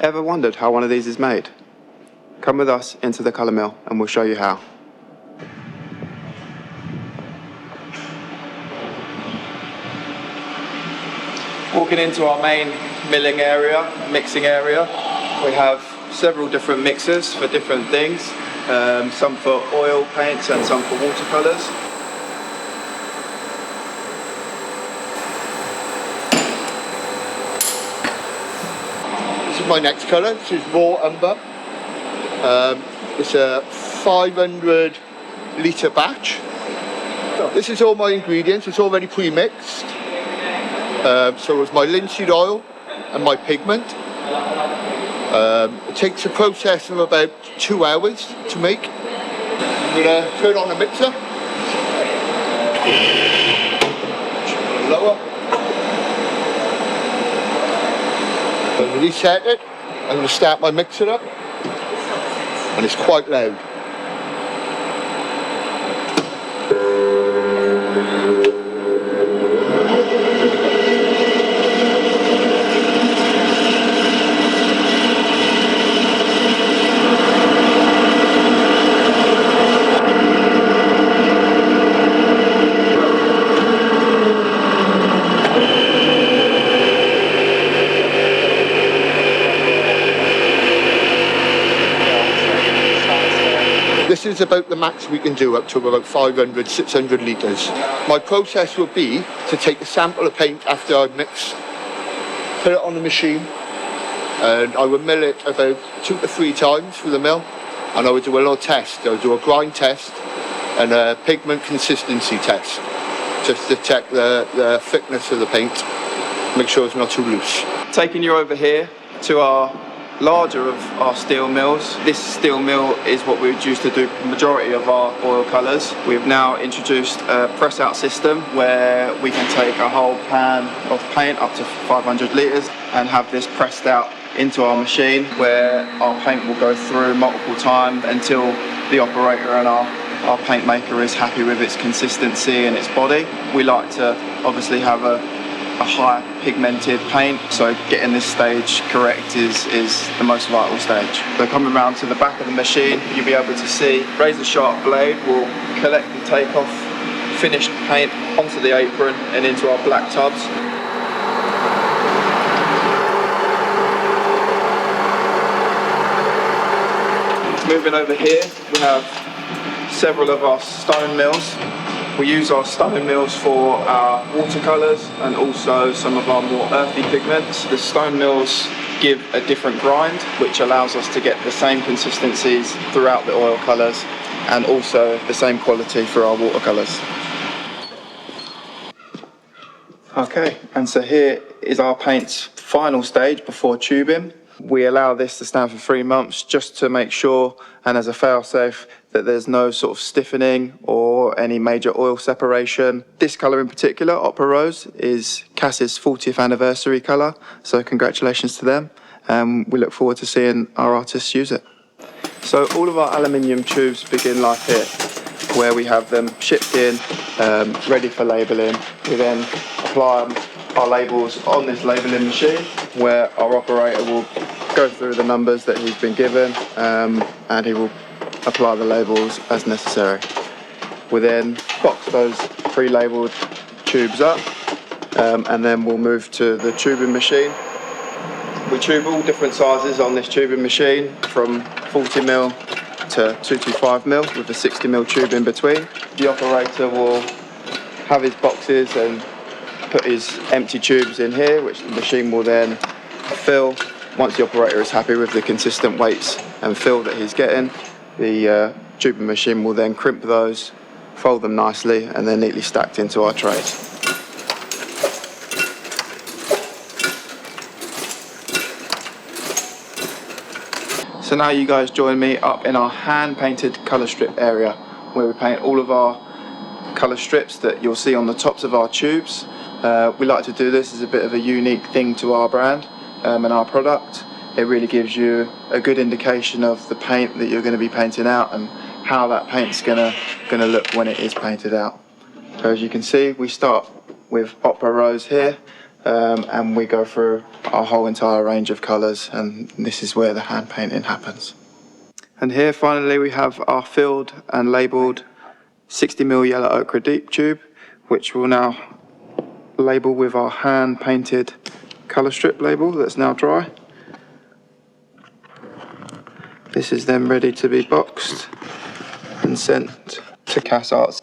Ever wondered how one of these is made? Come with us into the colour mill and we'll show you how. Walking into our main milling area, mixing area, we have several different mixers for different things, some for oil paints and some for watercolours. This is my next colour. This is raw umber. It's a 500 litre batch. This is all my ingredients. It's already pre-mixed. So it's my linseed oil and my pigment. It takes a process of about 2 hours to make. I'm going to turn on the mixer. Lower. I'm going to reset it. I'm going to start my mixer up. And it's quite loud. This is about the max we can do, up to about 500, 600 litres. My process would be to take a sample of paint after I've mixed, put it on the machine, and I would mill it about 2 to 3 times through the mill, and I would do a little test. I would do a grind test and a pigment consistency test, just to check the thickness of the paint, make sure it's not too loose. Taking you over here to our larger of our steel mills. This steel mill is what we would use to do the majority of our oil colours. We've now introduced a press out system where we can take a whole pan of paint up to 500 litres and have this pressed out into our machine, where our paint will go through multiple times until the operator and our paint maker is happy with its consistency and its body. We like to obviously have a high pigmented paint, so getting this stage correct is the most vital stage. So coming around to the back of the machine, you'll be able to see razor sharp blade will collect and take off finished paint onto the apron and into our black tubs. Moving over here, we have several of our stone mills. We use our stone mills for our watercolours and also some of our more earthy pigments. The stone mills give a different grind, which allows us to get the same consistencies throughout the oil colours and also the same quality for our watercolours. Okay, and so here is our paint's final stage before tubing. We allow this to stand for 3 months just to make sure, and as a fail-safe, that there's no sort of stiffening or any major oil separation. This colour in particular, Opera Rose, is Cass's 40th anniversary colour, so congratulations to them. We look forward to seeing our artists use it. So all of our aluminium tubes begin life here, where we have them shipped in, ready for labelling. We then apply our labels on this labelling machine, where our operator will go through the numbers that he's been given, and he will apply the labels as necessary. We then box those pre-labelled tubes up, and then we'll move to the tubing machine. We tube all different sizes on this tubing machine, from 40mm to 225mm with a 60mm tube in between. The operator will have his boxes and put his empty tubes in here, which the machine will then fill. Once the operator is happy with the consistent weights and fill that he's getting, the tubing machine will then crimp those, fold them nicely, and they're neatly stacked into our trays. So now you guys join me up in our hand-painted colour strip area, where we paint all of our colour strips that you'll see on the tops of our tubes. We like to do this as a bit of a unique thing to our brand and our product. It really gives you a good indication of the paint that you're going to be painting out and how that paint's gonna look when it is painted out. So as you can see, we start with Opera Rose here. and we go through our whole entire range of colours, and this is where the hand painting happens. And here finally we have our filled and labelled 60mm yellow ochre deep tube, which we'll now label with our hand painted colour strip label that's now dry. This is then ready to be boxed and sent to Cass Arts.